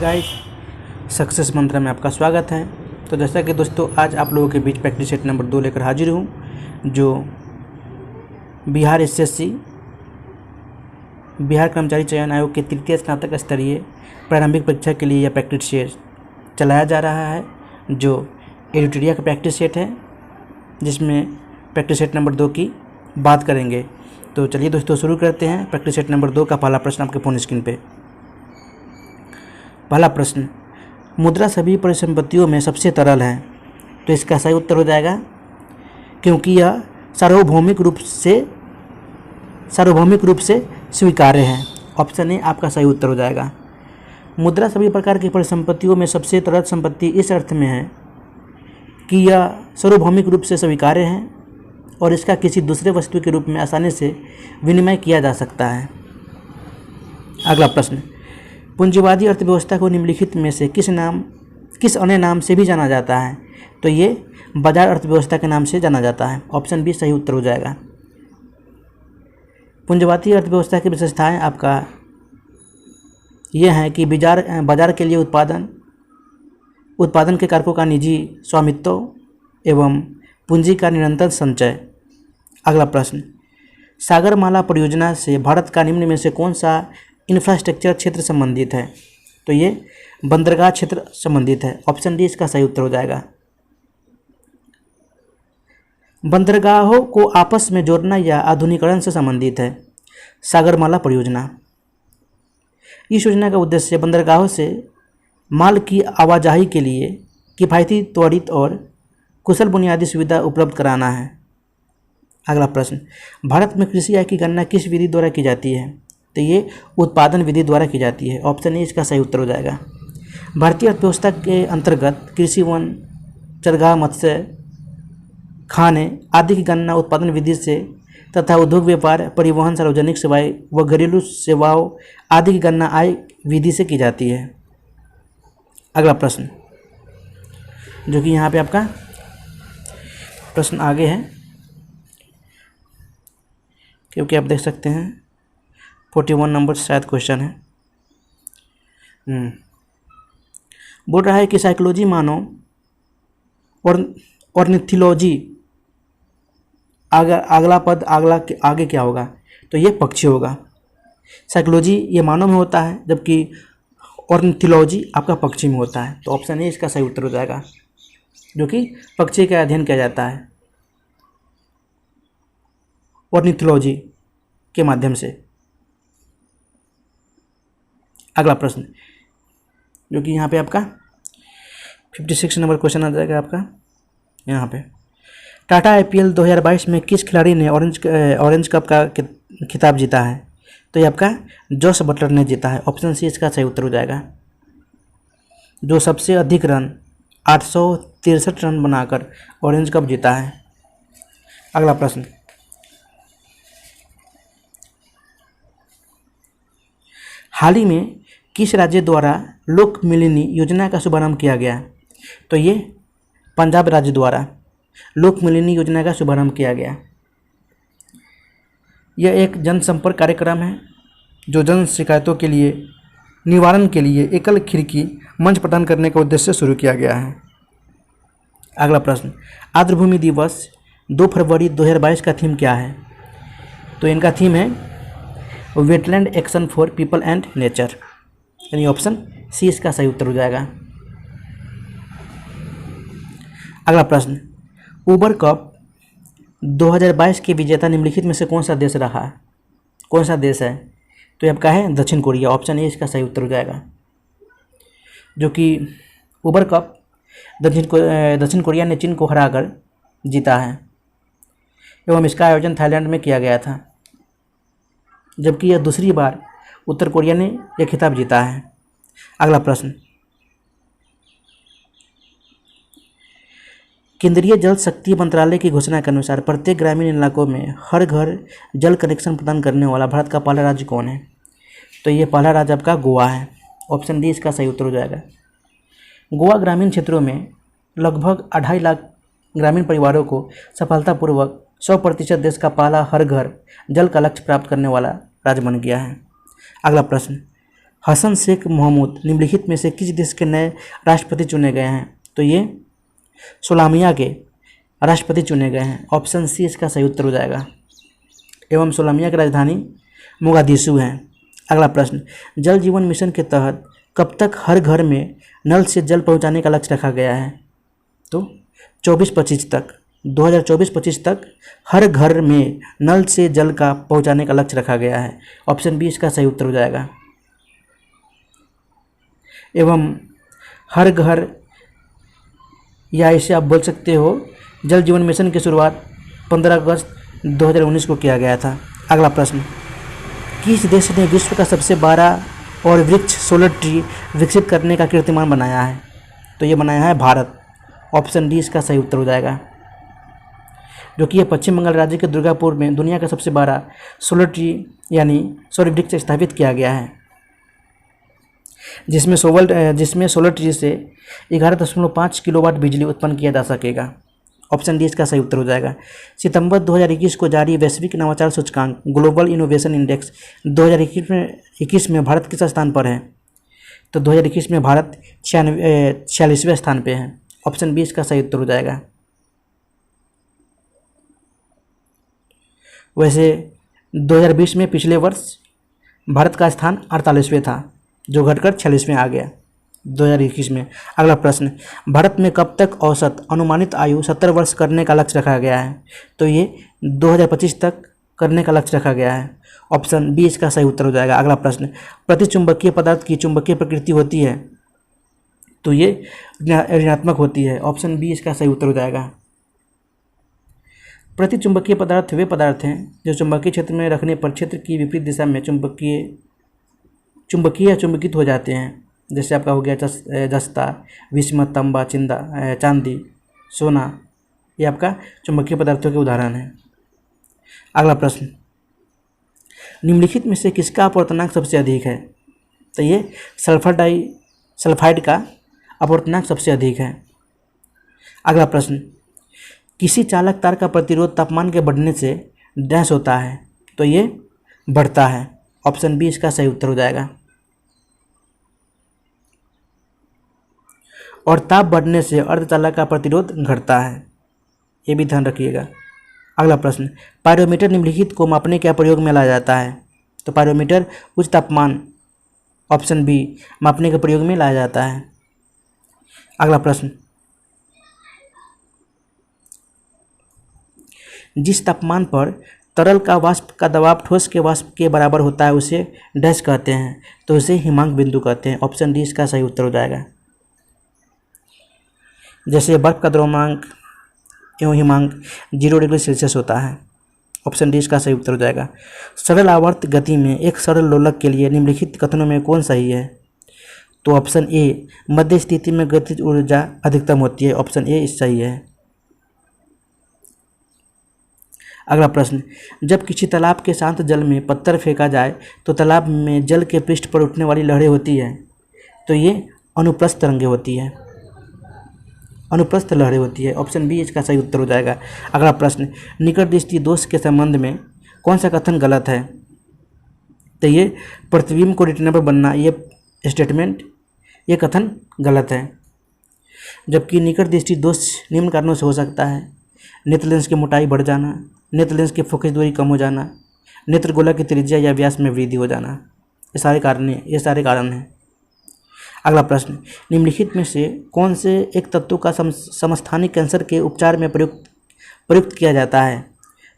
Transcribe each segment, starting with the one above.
Guys, success मंत्र में आपका स्वागत है। तो जैसा कि दोस्तों आज आप लोगों के बीच प्रैक्टिस सेट नंबर 2 लेकर हाजिर हूँ, जो बिहार एसएससी बिहार कर्मचारी चयन आयोग के तृतीय स्नातक स्तरीय प्रारंभिक परीक्षा के लिए यह प्रैक्टिस सेट चलाया जा रहा है, जो एडिटोरिया का प्रैक्टिस सेट है, जिसमें प्रैक्टिस सेट नंबर 2 की बात करेंगे। तो चलिए दोस्तों शुरू करते हैं। प्रैक्टिस सेट नंबर 2 का पहला प्रश्न आपके फोन स्क्रीन पे। पहला प्रश्न, मुद्रा सभी परिसंपत्तियों में सबसे तरल है। तो इसका सही उत्तर हो जाएगा, क्योंकि यह सार्वभौमिक रूप से स्वीकार्य है। ऑप्शन ए आपका सही उत्तर हो जाएगा। मुद्रा सभी प्रकार की परिसंपत्तियों में सबसे तरल संपत्ति इस अर्थ में है कि यह सार्वभौमिक रूप से स्वीकार्य है और इसका किसी दूसरे वस्तु के रूप में आसानी से विनिमय किया जा सकता है। अगला प्रश्न, पूंजीवादी अर्थव्यवस्था को निम्नलिखित में से किस अन्य नाम से भी जाना जाता है। तो ये बाजार अर्थव्यवस्था के नाम से जाना जाता है। ऑप्शन बी सही उत्तर हो जाएगा। पूंजीवादी अर्थव्यवस्था की विशेषताएं आपका यह है कि बाजार के लिए उत्पादन के कारकों का निजी स्वामित्व एवं पूंजी का निरंतर संचय। अगला प्रश्न, सागरमाला परियोजना से भारत का निम्न में से कौन सा इंफ्रास्ट्रक्चर क्षेत्र संबंधित है। तो ये बंदरगाह क्षेत्र संबंधित है। ऑप्शन डी इसका सही उत्तर हो जाएगा। बंदरगाहों को आपस में जोड़ना या आधुनिकीकरण से संबंधित है सागरमाला परियोजना। इस योजना का उद्देश्य बंदरगाहों से माल की आवाजाही के लिए किफ़ायती, त्वरित और कुशल बुनियादी सुविधा उपलब्ध कराना है। अगला प्रश्न, भारत में कृषि आय की गणना किस विधि द्वारा की जाती है। तो ये उत्पादन विधि द्वारा की जाती है। ऑप्शन ए इसका सही उत्तर हो जाएगा। भारतीय अर्थव्यवस्था के अंतर्गत कृषि, वन, चरगाह, मत्स्य, खाने आदि की गणना उत्पादन विधि से तथा उद्योग, व्यापार, परिवहन, सार्वजनिक सेवाएं व घरेलू सेवाओं आदि की गणना आय विधि से की जाती है। अगला प्रश्न, जो कि यहाँ पे आपका प्रश्न आगे है, क्योंकि आप देख सकते हैं 41 नंबर शायद क्वेश्चन है। बोल रहा है कि साइकोलॉजी मानव ऑर्निथोलॉजी अगला पद आगे क्या होगा। तो ये पक्षी होगा। साइकोलॉजी ये मानव में होता है, जबकि ऑर्निथोलॉजी आपका पक्षी में होता है। तो ऑप्शन ए इसका सही उत्तर हो जाएगा, जो कि पक्षी का अध्ययन किया जाता है ऑर्निथोलॉजी के माध्यम से। अगला प्रश्न, जो कि यहाँ पे आपका 56 नंबर क्वेश्चन आ जाएगा आपका यहाँ पे। टाटा आईपीएल 2022 में किस खिलाड़ी ने ऑरेंज कप का खिताब जीता है। तो ये आपका जोस बटलर ने जीता है। ऑप्शन सी इसका सही उत्तर हो जाएगा, जो सबसे अधिक रन 863 रन बनाकर ऑरेंज कप जीता है। अगला प्रश्न, हाल ही में किस राज्य द्वारा लोक मिलनी योजना का शुभारंभ किया गया। तो ये पंजाब राज्य द्वारा लोक मिलनी योजना का शुभारंभ किया गया। यह एक जनसंपर्क कार्यक्रम है, जो जन शिकायतों के लिए निवारण के लिए एकल खिड़की मंच प्रदान करने का उद्देश्य से शुरू किया गया है। अगला प्रश्न, आर्द्रभूमि दिवस 2 फरवरी 2022 का थीम क्या है। तो इनका थीम है wetland action for people and nature, यानी ऑप्शन सी इसका सही उत्तर हो जाएगा। अगला प्रश्न, उबर कप 2022 के विजेता निम्नलिखित में से कौन सा देश है। तो ये आपका है दक्षिण कोरिया। ऑप्शन ए इसका सही उत्तर हो जाएगा, जो कि उबर कप दक्षिण कोरिया ने चीन को हराकर जीता है एवं इसका आयोजन थाईलैंड में किया गया था, जबकि यह दूसरी बार उत्तर कोरिया ने यह खिताब जीता है। अगला प्रश्न, केंद्रीय जल शक्ति मंत्रालय की घोषणा के अनुसार प्रत्येक ग्रामीण इलाकों में हर घर जल कनेक्शन प्रदान करने वाला भारत का पहला राज्य कौन है। तो ये पहला राज्य आपका गोवा है। ऑप्शन डी इसका सही उत्तर हो जाएगा। गोवा ग्रामीण क्षेत्रों में लगभग 2.5 लाख ग्रामीण परिवारों को सफलतापूर्वक 100% देश का पहला हर घर जल का लक्ष्य प्राप्त करने वाला राज्य बन गया है। अगला प्रश्न, हसन शेख महमूद निम्नलिखित में से किस देश के नए राष्ट्रपति चुने गए हैं? तो ये सोलामिया के राष्ट्रपति चुने गए हैं। ऑप्शन सी इसका सही उत्तर हो जाएगा। एवं सोलामिया की राजधानी मोगादिशु है। अगला प्रश्न, जल जीवन मिशन के तहत कब तक हर घर में नल से जल पहुंचाने का लक्ष्य रखा गया है? तो 24-25 तक, 2024-25 तक हर घर में नल से जल का पहुंचाने का लक्ष्य रखा गया है। ऑप्शन बी इसका सही उत्तर हो जाएगा। एवं हर घर, या इसे आप बोल सकते हो, जल जीवन मिशन की शुरुआत 15 अगस्त 2019 को किया गया था। अगला प्रश्न, किस देश ने विश्व का सबसे बड़ा और वृक्ष सोलर ट्री विकसित करने का कीर्तिमान बनाया है? तो ये बनाया है भारत। ऑप्शन डी इसका सही उत्तर हो जाएगा, जो कि ये पश्चिम बंगाल राज्य के दुर्गापुर में दुनिया का सबसे बड़ा सोलर ट्री यानी सौर वृक्ष स्थापित किया गया है, जिसमें सोलर ट्री से 11.5 किलोवाट बिजली उत्पन्न किया जा सकेगा। ऑप्शन डी इसका सही उत्तर हो जाएगा। सितंबर 2021 को जारी वैश्विक नवाचार सूचकांक ग्लोबल इनोवेशन इंडेक्स 2021 में भारत किस स्थान पर है? तो 2021 में भारत 46वें स्थान पे है। ऑप्शन बी इसका सही उत्तर हो जाएगा। वैसे 2020 में पिछले वर्ष भारत का स्थान 48वें था, जो घटकर 46वें आ गया 2021 में। अगला प्रश्न, भारत में कब तक औसत अनुमानित आयु 70 वर्ष करने का लक्ष्य रखा गया है? तो ये 2025 तक करने का लक्ष्य रखा गया है। ऑप्शन बी इसका सही उत्तर हो जाएगा। अगला प्रश्न, प्रतिचुंबकीय पदार्थ की चुंबकीय प्रकृति होती है? तो ये ऋणात्मक होती है। ऑप्शन बी इसका सही उत्तर हो जाएगा। प्रतिचुंबकीय पदार्थ वे पदार्थ हैं जो चुंबकीय क्षेत्र में रखने पर क्षेत्र की विपरीत दिशा में चुंबकीय या चुंबकित हो जाते हैं। जैसे आपका हो गया जस्ता, विस्मत, तांबा, चांदी, सोना, ये आपका चुंबकीय पदार्थों के उदाहरण हैं। अगला प्रश्न, निम्नलिखित में से किसका अपवर्तनांक सबसे अधिक है? तो ये सल्फाइड का अपवर्तनांक सबसे अधिक है। अगला प्रश्न, किसी चालक तार का प्रतिरोध तापमान के बढ़ने से डैश होता है? तो ये बढ़ता है। ऑप्शन बी इसका सही उत्तर हो जाएगा। और ताप बढ़ने से अर्धचालक का प्रतिरोध घटता है, ये भी ध्यान रखिएगा। अगला प्रश्न, पायरोमीटर निम्नलिखित को मापने के प्रयोग में लाया जाता है? तो पायरोमीटर उच्च तापमान, ऑप्शन बी, मापने के प्रयोग में लाया जाता है। अगला प्रश्न, जिस तापमान पर तरल का वाष्प का दबाव ठोस के वाष्प के बराबर होता है उसे डैश कहते हैं? तो उसे हिमांक बिंदु कहते हैं। ऑप्शन डी इसका सही उत्तर हो जाएगा। जैसे बर्फ का द्रव्यमांक एवं हिमांक 0 डिग्री सेल्सियस होता है। ऑप्शन डी इसका सही उत्तर हो जाएगा। सरल आवर्त गति में एक सरल लोलक के लिए निम्नलिखित कथनों में कौन सही है? तो ऑप्शन ए, मध्य स्थिति में गतिज ऊर्जा अधिकतम होती है। ऑप्शन ए सही है। अगला प्रश्न, जब किसी तालाब के शांत जल में पत्थर फेंका जाए तो तालाब में जल के पृष्ठ पर उठने वाली लहरें होती है? तो ये अनुप्रस्थ तरंगें होती है, अनुप्रस्थ लहरें होती है। ऑप्शन बी इसका सही उत्तर हो जाएगा। अगला प्रश्न, निकट दृष्टि दोष के संबंध में कौन सा कथन गलत है? तो ये प्रतिबिंब को रेटिना पर बनना, ये स्टेटमेंट, ये कथन गलत है। जबकि निकट दृष्टि दोष निम्न कारणों से हो सकता है: नेत्र लेंस की मोटाई बढ़ जाना, नेत्र लेंस की फोकस दूरी कम हो जाना, नेत्र गोला की त्रिज्या या व्यास में वृद्धि हो जाना। ये सारे कारण हैं। अगला प्रश्न, निम्नलिखित में से कौन से एक तत्व का समस्थानिक कैंसर के उपचार में प्रयुक्त किया जाता है?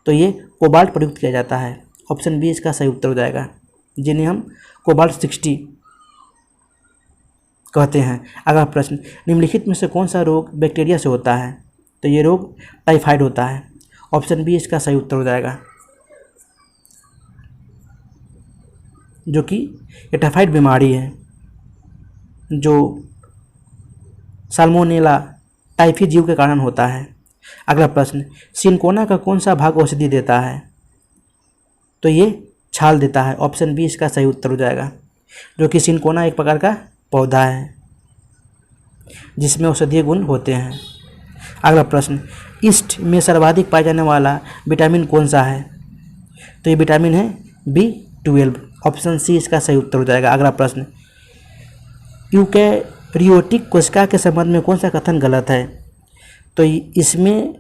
तो ये कोबाल्ट प्रयुक्त किया जाता है। ऑप्शन बी इसका सही उत्तर हो जाएगा, जिन्हें हम कोबाल्ट 60 कहते हैं। अगला प्रश्न, निम्नलिखित में से कौन सा रोग बैक्टीरिया से होता है? तो ये रोग टाइफाइड होता है। ऑप्शन बी इसका सही उत्तर हो जाएगा, जो कि ये टाइफाइड बीमारी है जो साल्मोनेला टाइफी जीव के कारण होता है। अगला प्रश्न, सिनकोना का कौन सा भाग औषधि देता है? तो ये छाल देता है। ऑप्शन बी इसका सही उत्तर हो जाएगा, जो कि सिनकोना एक प्रकार का पौधा है जिसमें औषधीय गुण होते हैं। अगला प्रश्न, ईस्ट में सर्वाधिक पाया जाने वाला विटामिन कौन सा है? तो ये विटामिन है B12। ऑप्शन सी इसका सही उत्तर हो जाएगा। अगला प्रश्न, यूकैरियोटिक कोशिका के संबंध में कौन सा कथन गलत है? तो इसमें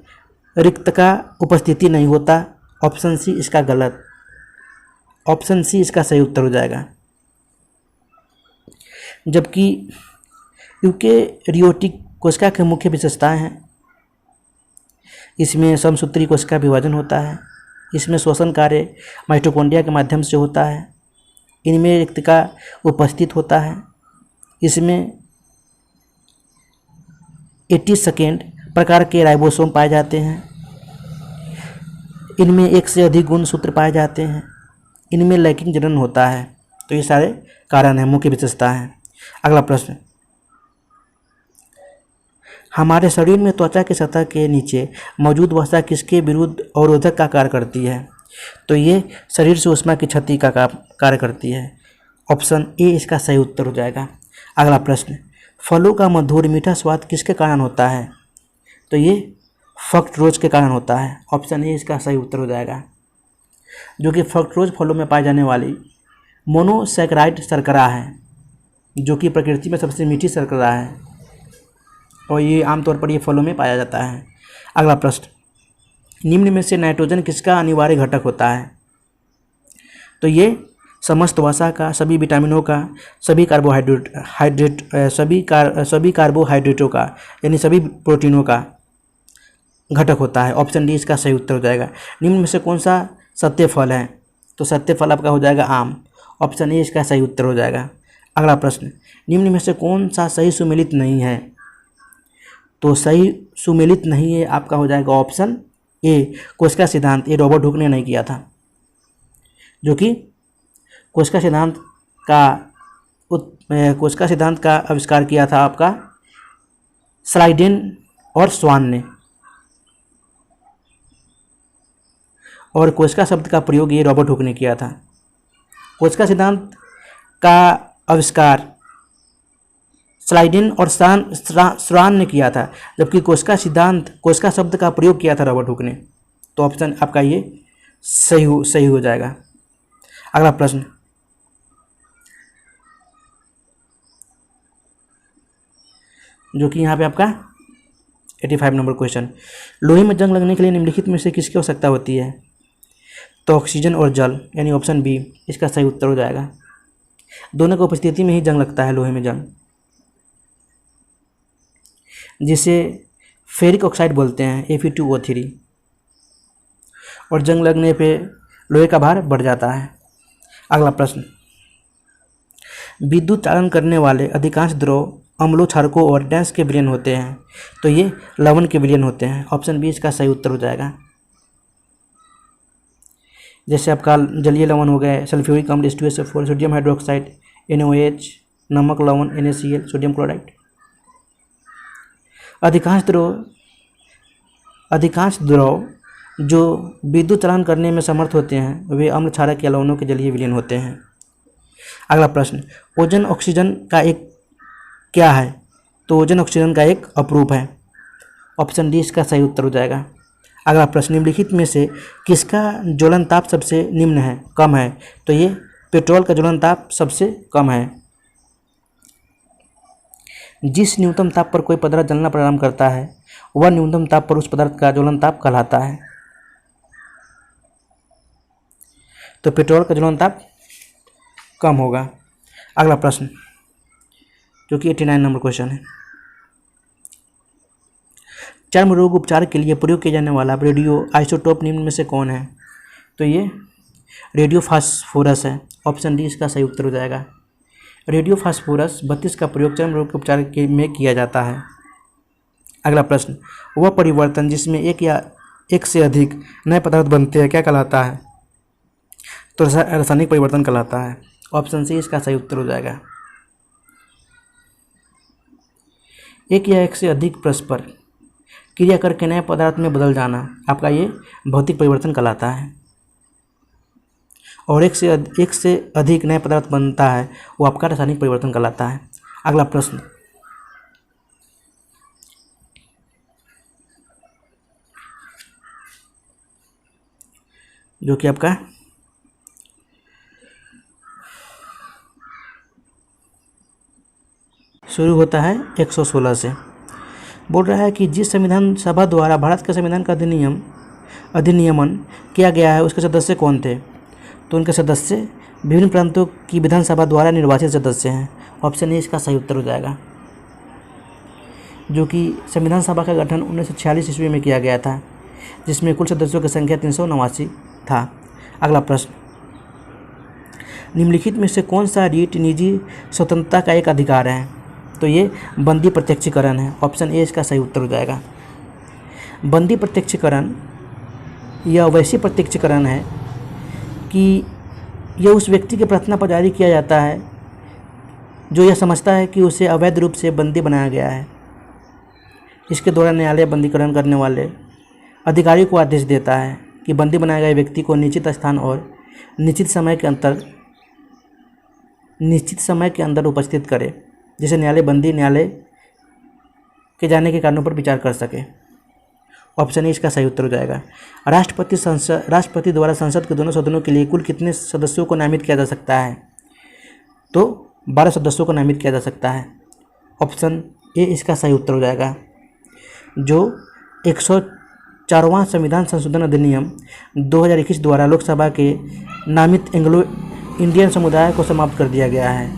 रिक्त का उपस्थिति नहीं होता, ऑप्शन सी इसका गलत, ऑप्शन सी इसका सही उत्तर हो जाएगा। जबकि यूकैरियोटिक कोशिका की मुख्य विशेषताएं हैं, इसमें समसूत्री कोशिका विभाजन होता है, इसमें श्वसन कार्य माइटोकॉन्ड्रिया के माध्यम से होता है, इनमें रिक्तिका उपस्थित होता है, इसमें 80 सेकेंड प्रकार के राइबोसोम पाए जाते हैं, इनमें एक से अधिक गुणसूत्र पाए जाते हैं, इनमें लैकिंग जनन होता है। तो ये सारे कारण हैं, मुख्य विशेषता हैं। अगला प्रश्न, हमारे शरीर में त्वचा की सतह के नीचे मौजूद वसा किसके विरुद्ध अवरोधक का कार्य करती है? तो ये शरीर से ऊष्मा की क्षति का कार्य करती है, ऑप्शन ए इसका सही उत्तर हो जाएगा। अगला प्रश्न, फलों का मधुर मीठा स्वाद किसके कारण होता है? तो ये फ्रक्टोज के कारण होता है, ऑप्शन ए इसका सही उत्तर हो जाएगा। जो कि फ्रक्टोज फलों में पाई जाने वाली मोनोसैकेराइड शर्करा है, जो कि प्रकृति में सबसे मीठी शर्करा है और ये आमतौर पर ये फलों में पाया जाता है। अगला प्रश्न, निम्न में से नाइट्रोजन किसका अनिवार्य घटक होता है? तो ये समस्त वसा का, सभी विटामिनों का, सभी कार्बोहाइड्रेटों का, यानी सभी प्रोटीनों का घटक होता है, ऑप्शन डी इसका सही उत्तर हो जाएगा। निम्न में से कौन सा सत्य फल है? तो सत्य फल आपका हो जाएगा आम, ऑप्शन ए इसका सही उत्तर हो जाएगा। अगला प्रश्न, निम्न में से कौन सा सही सुमेलित नहीं है? तो सही सुमेलित नहीं है आपका हो जाएगा ऑप्शन ए कोशिका सिद्धांत। ये रॉबर्ट हुक ने नहीं किया था, जो कि कोशिका सिद्धांत का आविष्कार किया था आपका स्लाइडेन और स्वान ने, और कोशिका शब्द का प्रयोग ये रॉबर्ट हुक ने किया था। कोशिका सिद्धांत का आविष्कार स्लाइडेन और स्वान ने किया था, जबकि कोशिका शब्द का प्रयोग किया था रॉबर्ट हुक ने। तो ऑप्शन आपका ये सही हो जाएगा। अगला प्रश्न, जो कि यहाँ पे आपका 85 नंबर क्वेश्चन, लोहे में जंग लगने के लिए निम्नलिखित में से किसकी आवश्यकता होती है? तो ऑक्सीजन और जल, यानी ऑप्शन बी इसका सही उत्तर हो जाएगा। दोनों की उपस्थिति में ही जंग लगता है लोहे में जंग, जिसे फेरिक ऑक्साइड बोलते हैं, Fe2O3, और जंग लगने पे लोहे का भार बढ़ जाता है। अगला प्रश्न, विद्युत चालन करने वाले अधिकांश द्रव अम्लों, क्षारकों और डैश के विलयन होते हैं। तो ये लवण के विलयन होते हैं, ऑप्शन बी इसका सही उत्तर हो जाएगा। जैसे आपका जलीय लवण हो गए सल्फ्यूरिक अम्ल H2SO4, सोडियम हाइड्रोक्साइड NaOH, नमक लवण NaCl, सोडियम क्लोराइड। अधिकांश द्रव जो विद्युत चालन करने में समर्थ होते हैं वे अम्ल, क्षारक या लवणों के जलीय विलयन होते हैं। अगला प्रश्न, ओजोन ऑक्सीजन का एक क्या है? तो ओजोन ऑक्सीजन का एक अपरूप है, ऑप्शन डी इसका सही उत्तर हो जाएगा। अगला प्रश्न, निम्नलिखित में से किसका ज्वलन ताप सबसे निम्न है, कम है? तो ये पेट्रोल का ज्वलन ताप सबसे कम है। जिस न्यूनतम ताप पर कोई पदार्थ जलना प्रारंभ करता है वह न्यूनतम ताप पर उस पदार्थ का ज्वलन ताप कहलाता है। तो पेट्रोल का ज्वलन ताप कम होगा। अगला प्रश्न, जो कि 89 नंबर क्वेश्चन है, चर्म रोग उपचार के लिए प्रयोग किया जाने वाला रेडियो आइसोटोप निम्न में से कौन है? तो ये रेडियो फास्फोरस है, ऑप्शन डी इसका सही उत्तर हो जाएगा। रेडियो फास्फोरस 32 का प्रयोग चर्म रोग के उपचार में किया जाता है। अगला प्रश्न, वह परिवर्तन जिसमें एक से अधिक नए पदार्थ बनते हैं क्या कहलाता है? तो रासायनिक परिवर्तन कहलाता है, ऑप्शन सी इसका सही उत्तर हो जाएगा। एक या एक से अधिक परस्पर क्रिया करके नए पदार्थ में बदल जाना आपका ये भौतिक परिवर्तन कहलाता है, और एक से अधिक नए पदार्थ बनता है वो आपका रासायनिक परिवर्तन कहलाता है। अगला प्रश्न, जो कि आपका शुरू होता है 116 से। बोल रहा है कि जिस संविधान सभा द्वारा भारत के संविधान का अधिनियमन किया गया है उसके सदस्य कौन थे? तो उनके सदस्य विभिन्न प्रांतों की विधानसभा द्वारा निर्वाचित सदस्य हैं। ऑप्शन ए इसका सही उत्तर हो जाएगा, जो कि संविधान सभा का गठन 1946 ईस्वी में किया गया था, जिसमें कुल सदस्यों की संख्या 389 था। अगला प्रश्न, निम्नलिखित में से कौन सा रीट निजी स्वतंत्रता का एक अधिकार है? तो ये बंदी प्रत्यक्षीकरण है। ऑप्शन ए इसका सही उत्तर हो जाएगा। बंदी प्रत्यक्षीकरण यह वैसी प्रत्यक्षीकरण है कि यह उस व्यक्ति की प्रार्थना पर जारी किया जाता है जो यह समझता है कि उसे अवैध रूप से बंदी बनाया गया है। इसके दौरान न्यायालय बंदीकरण करने वाले अधिकारी को आदेश देता है कि बंदी बनाए गए व्यक्ति को निश्चित स्थान और निश्चित समय के अंदर उपस्थित करे, जिसे न्यायालय के जाने के कारणों पर विचार कर सके। ऑप्शन ए इसका सही उत्तर हो जाएगा। राष्ट्रपति द्वारा संसद के दोनों सदनों के लिए कुल कितने सदस्यों को नामित किया जा सकता है? तो 12 सदस्यों को नामित किया जा सकता है। ऑप्शन ए इसका सही उत्तर हो जाएगा, जो 104वां संविधान संशोधन अधिनियम 2021 द्वारा लोकसभा के नामित एंग्लो इंडियन समुदाय को समाप्त कर दिया गया है।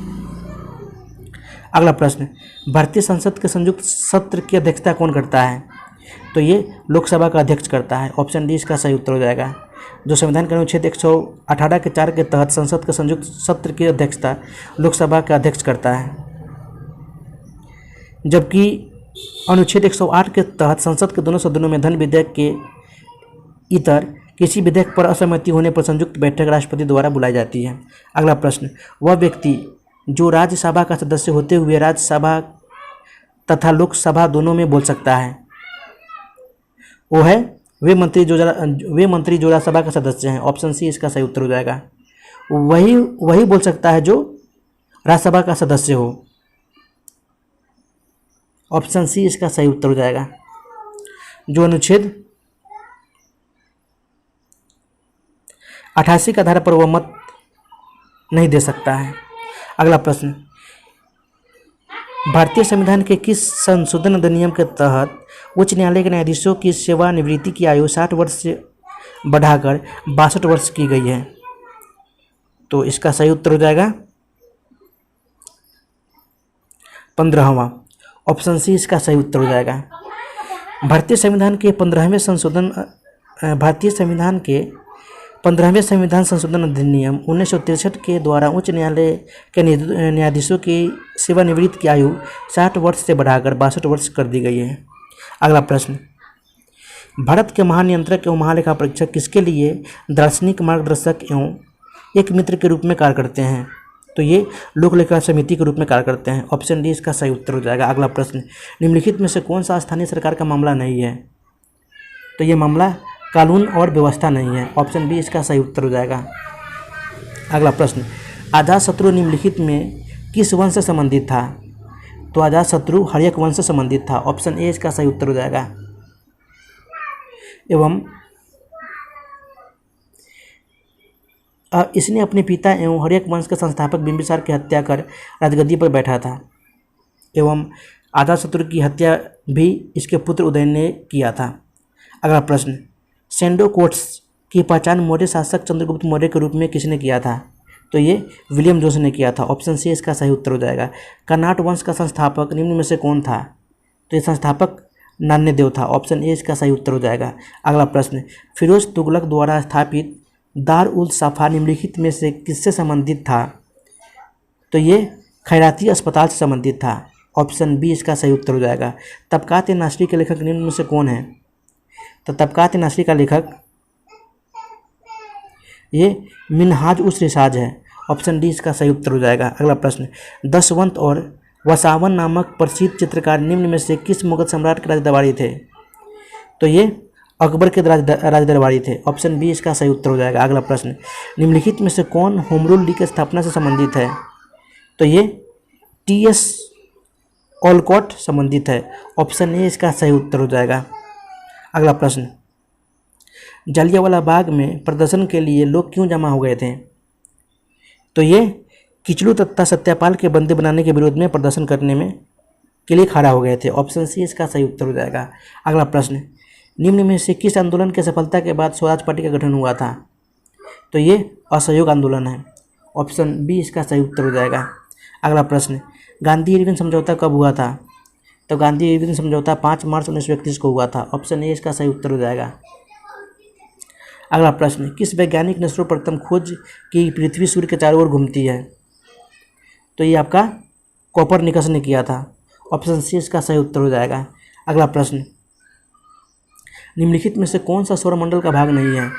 अगला प्रश्न, भारतीय संसद के संयुक्त सत्र की अध्यक्षता कौन करता है? तो ये लोकसभा का अध्यक्ष करता है। ऑप्शन डी इसका सही उत्तर हो जाएगा, जो संविधान के अनुच्छेद 118 के 4 के तहत संसद के संयुक्त सत्र की अध्यक्षता लोकसभा का अध्यक्ष करता है, जबकि अनुच्छेद 108 के तहत संसद के दोनों सदनों में धन विधेयक के इतर किसी विधेयक पर असहमति होने पर संयुक्त बैठक राष्ट्रपति द्वारा बुलाई जाती है। अगला प्रश्न, वह व्यक्ति जो राज्यसभा का सदस्य होते हुए राज्यसभा तथा लोकसभा दोनों में बोल सकता है, वो है वे मंत्री जो राज्यसभा का सदस्य हैं। ऑप्शन सी इसका सही उत्तर हो जाएगा। वही बोल सकता है जो राज्यसभा का सदस्य हो। ऑप्शन सी इसका सही उत्तर हो जाएगा, जो अनुच्छेद 88 के आधार पर वह मत नहीं दे सकता है। अगला प्रश्न, भारतीय संविधान के किस संशोधन अधिनियम के तहत उच्च न्यायालय के न्यायाधीशों की सेवानिवृत्ति की आयु 60 वर्ष से बढ़ाकर 62 वर्ष की गई है? तो इसका सही उत्तर हो जाएगा 15वां। ऑप्शन सी इसका सही उत्तर हो जाएगा। भारतीय संविधान के 15वें संविधान संशोधन अधिनियम 1963 के द्वारा उच्च न्यायालय के न्यायाधीशों की सेवानिवृत्ति की आयु 60 वर्ष से बढ़ाकर 62 वर्ष कर दी गई है। अगला प्रश्न, भारत के महानियंत्रक एवं महालेखा परीक्षक किसके लिए दार्शनिक मार्गदर्शक एवं एक मित्र के रूप में कार्य करते हैं? तो ये लोक लेखा समिति के रूप में कार्य करते हैं। ऑप्शन डी इसका सही उत्तर हो जाएगा। अगला प्रश्न, निम्नलिखित में से कौन सा स्थानीय सरकार का मामला नहीं है? तो ये मामला कानून और व्यवस्था नहीं है। ऑप्शन बी इसका सही उत्तर हो जाएगा। अगला प्रश्न, अजातशत्रु निम्नलिखित में किस वंश से संबंधित था? तो अजातशत्रु हर्यक वंश से संबंधित था। ऑप्शन ए इसका सही उत्तर हो जाएगा। एवं इसने अपने पिता एवं हर्यक वंश के संस्थापक बिंबिसार की हत्या कर राजगद्दी पर बैठा था, एवं अजातशत्रु की हत्या भी इसके पुत्र उदय ने किया था। अगला प्रश्न, सेंडो कोट्स की पहचान मौर्य शासक चंद्रगुप्त मौर्य के रूप में किसने किया था? तो ये विलियम जोन्स ने किया था। ऑप्शन सी इसका सही उत्तर हो जाएगा। कर्नाट वंश का संस्थापक निम्न में से कौन था? तो ये संस्थापक नान्यदेव था। ऑप्शन ए इसका सही उत्तर हो जाएगा। अगला प्रश्न, फिरोज तुगलक द्वारा स्थापित दार उल सफा निम्नलिखित में से किससे संबंधित था? तो ये खैराती अस्पताल से संबंधित था। ऑप्शन बी इसका सही उत्तर हो जाएगा। तबकात नासरी के लेखक निम्न में से कौन है? तो तबकात नासरी का लेखक ये मिनहाज उस रिसाज है। ऑप्शन डी इसका सही उत्तर हो जाएगा। अगला प्रश्न, दशवंत और वसावन नामक प्रसिद्ध चित्रकार निम्न में से किस मुगल सम्राट के राजदरबारी थे? तो ये अकबर के राजदरबारी थे। ऑप्शन बी इसका सही उत्तर हो जाएगा। अगला प्रश्न, निम्नलिखित में से कौन होम रूल लीग की स्थापना से संबंधित है? तो ये टी.एस. ओलकॉट संबंधित है। ऑप्शन ए इसका सही उत्तर हो जाएगा। अगला प्रश्न, जालियांवाला बाग में प्रदर्शन के लिए लोग क्यों जमा हो गए थे? तो ये किचलू तथा सत्यापाल के बंदी बनाने के विरोध में प्रदर्शन करने में के लिए खड़ा हो गए थे। ऑप्शन सी इसका सही उत्तर हो जाएगा। अगला प्रश्न, निम्न में से किस आंदोलन के सफलता के बाद स्वराज पार्टी का गठन हुआ था? तो ये असहयोग आंदोलन है। ऑप्शन बी इसका सही उत्तर हो जाएगा। अगला प्रश्न, गांधी इरविन समझौता कब हुआ था? तो गांधी इरविन समझौता 5 मार्च 1931 को हुआ था। ऑप्शन ए इसका सही उत्तर हो जाएगा। अगला प्रश्न, किस वैज्ञानिक ने सर्वप्रथम खोज की पृथ्वी सूर्य के चारों ओर घूमती है? तो ये आपका कोपरनिकस ने किया था। ऑप्शन सी इसका सही उत्तर हो जाएगा। अगला प्रश्न, निम्नलिखित में से कौन सा सौरमंडल का भाग नहीं है?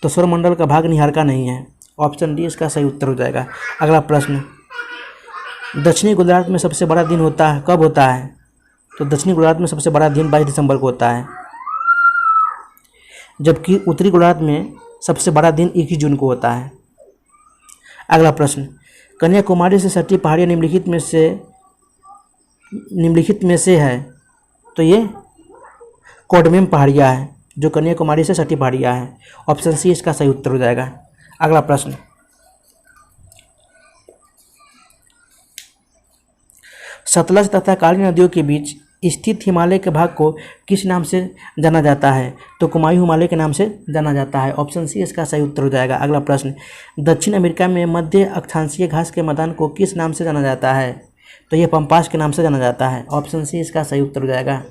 तो सौरमंडल का भाग निहारिका नहीं है। ऑप्शन डी इसका सही उत्तर हो जाएगा। अगला प्रश्न, दक्षिणी गोलार्ध में सबसे बड़ा दिन कब होता है? तो दक्षिणी गोलार्ध में सबसे बड़ा दिन 22 दिसंबर को होता है, जबकि उत्तरी गोलार्ध में सबसे बड़ा दिन 21 जून को होता है। अगला प्रश्न, कन्याकुमारी से सटी पहाड़ियाँ निम्नलिखित में से है? तो ये कोडमेम पहाड़ियाँ हैं जो कन्याकुमारी से सटी पहाड़ियाँ हैं। ऑप्शन सी इसका सही उत्तर हो जाएगा। अगला प्रश्न, सतलज तथा काली नदियों के बीच स्थित हिमालय के भाग को किस नाम से जाना जाता है? तो कुमायूं हिमालय के नाम से जाना जाता है। ऑप्शन सी इसका सही उत्तर हो जाएगा। अगला प्रश्न, दक्षिण अमेरिका में मध्य अक्षांशीय घास के मैदान को किस नाम से जाना जाता है? तो यह पंपास के नाम से जाना जाता है। ऑप्शन सी इसका सही उत्तर हो जाएगा।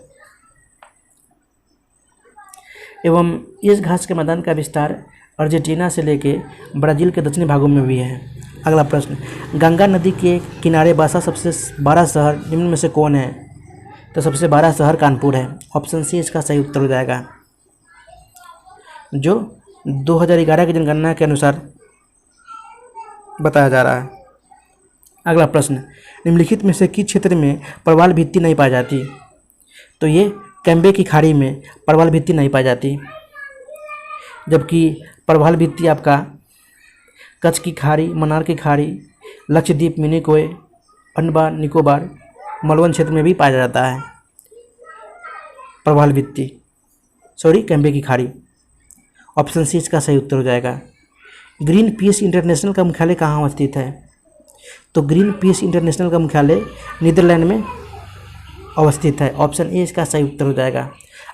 एवं इस घास के मैदान का विस्तार अर्जेंटीना से लेके ब्राज़ील के दक्षिणी भागों में भी है। अगला प्रश्न, गंगा नदी के किनारे बसा सबसे बड़ा शहर निम्न में से कौन है? तो सबसे बड़ा शहर कानपुर है। ऑप्शन सी इसका सही उत्तर हो जाएगा, जो 2011 की जनगणना के अनुसार बताया जा रहा है। अगला प्रश्न, निम्नलिखित में से किस क्षेत्र में प्रवाल भित्ति नहीं पाई जाती? तो ये कैम्बे की खाड़ी में प्रवाल भित्ति नहीं पाई जाती, जबकि प्रवाल भित्ति आपका कच्छ की खाड़ी, मन्नार की खाड़ी, लक्षद्वीप, मिनिकोय, अंडमान निकोबार, मलवन क्षेत्र में भी पाया जाता है प्रवाल भित्ति, कैम्बे की खाड़ी। ऑप्शन सी इसका सही उत्तर हो जाएगा। ग्रीन पीस इंटरनेशनल का मुख्यालय कहाँ स्थित है? तो ग्रीन पीस इंटरनेशनल का मुख्यालय नीदरलैंड में अवस्थित है। ऑप्शन ए इसका सही उत्तर हो जाएगा।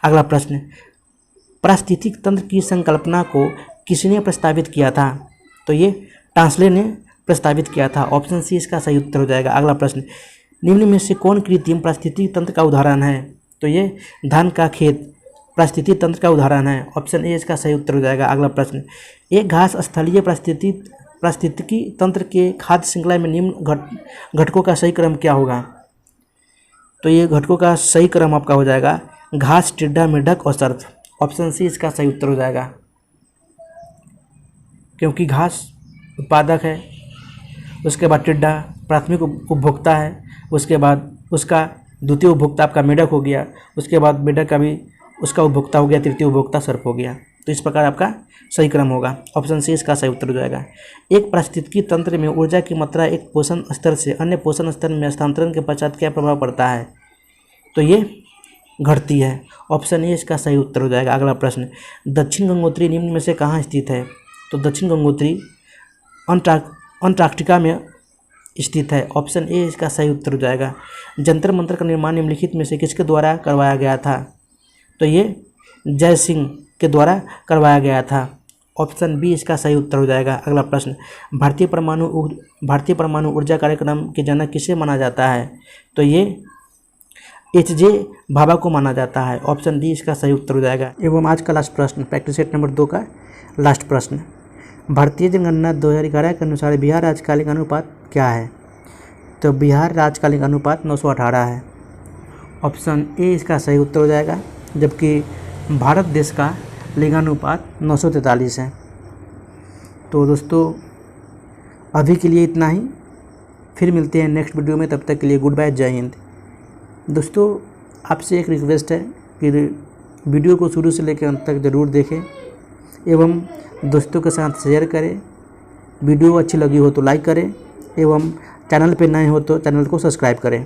अगला प्रश्न, पारिस्थितिक तंत्र की संकल्पना को किसने प्रस्तावित किया था? तो ये टांसले ने प्रस्तावित किया था। ऑप्शन सी इसका सही उत्तर हो जाएगा। अगला प्रश्न, निम्न में से कौन कृत्रिम पारिस्थितिक तंत्र का उदाहरण है? तो ये धान का खेत पारिस्थितिक तंत्र का उदाहरण है। ऑप्शन ए इसका सही उत्तर हो जाएगा। अगला प्रश्न, एक घास स्थलीय पारिस्थितिकी तंत्र के खाद्य श्रृंखला में निम्न घटकों का सही क्रम क्या होगा? तो ये घटकों का सही क्रम आपका हो जाएगा घास, टिड्डा, मेढक और सर्फ। ऑप्शन सी इसका सही उत्तर हो जाएगा, क्योंकि घास उत्पादक है, उसके बाद टिड्डा प्राथमिक उपभोक्ता है, उसके बाद उसका द्वितीय उपभोक्ता आपका मेढक हो गया, उसके बाद मेढक का भी उसका उपभोक्ता हो गया, तृतीय उपभोक्ता सर्प हो गया। तो इस प्रकार आपका सही क्रम होगा। ऑप्शन सी इसका सही उत्तर हो जाएगा। एक पारिस्थितिकी तंत्र में ऊर्जा की मात्रा एक पोषण स्तर से अन्य पोषण स्तर में स्थानांतरण के पश्चात क्या प्रभाव पड़ता है? तो ये घटती है। ऑप्शन ए इसका सही उत्तर हो जाएगा। अगला प्रश्न, दक्षिण गंगोत्री निम्न में से कहाँ स्थित है? तो दक्षिण गंगोत्री अंटार्कटिका में स्थित है। ऑप्शन ए इसका सही उत्तर हो जाएगा। जंतर मंतर का निर्माण निम्नलिखित में से किसके द्वारा करवाया गया था? तो ये जय सिंह के द्वारा करवाया गया था। ऑप्शन बी इसका सही उत्तर हो जाएगा। अगला प्रश्न, भारतीय परमाणु ऊर्जा कार्यक्रम के जनक किसे माना जाता है? तो ये एच.जे. भाभा को माना जाता है। ऑप्शन डी इसका सही उत्तर हो जाएगा। एवं आज का लास्ट प्रश्न, प्रैक्टिस सेट नंबर 2 का लास्ट प्रश्न, भारतीय जनगणना 2011 के अनुसार बिहार राजकालिक अनुपात क्या है? तो बिहार राजकालिक अनुपात 918 है। ऑप्शन ए इसका सही उत्तर हो जाएगा, जबकि भारत देश का लिंगानुपात 943 है। तो दोस्तों अभी के लिए इतना ही, फिर मिलते हैं नेक्स्ट वीडियो में। तब तक के लिए गुड बाय, जय हिंद। दोस्तों आपसे एक रिक्वेस्ट है कि वीडियो को शुरू से लेकर अंत तक ज़रूर देखें एवं दोस्तों के साथ शेयर करें। वीडियो अच्छी लगी हो तो लाइक करें एवं चैनल पर नए हो तो चैनल को सब्सक्राइब करें।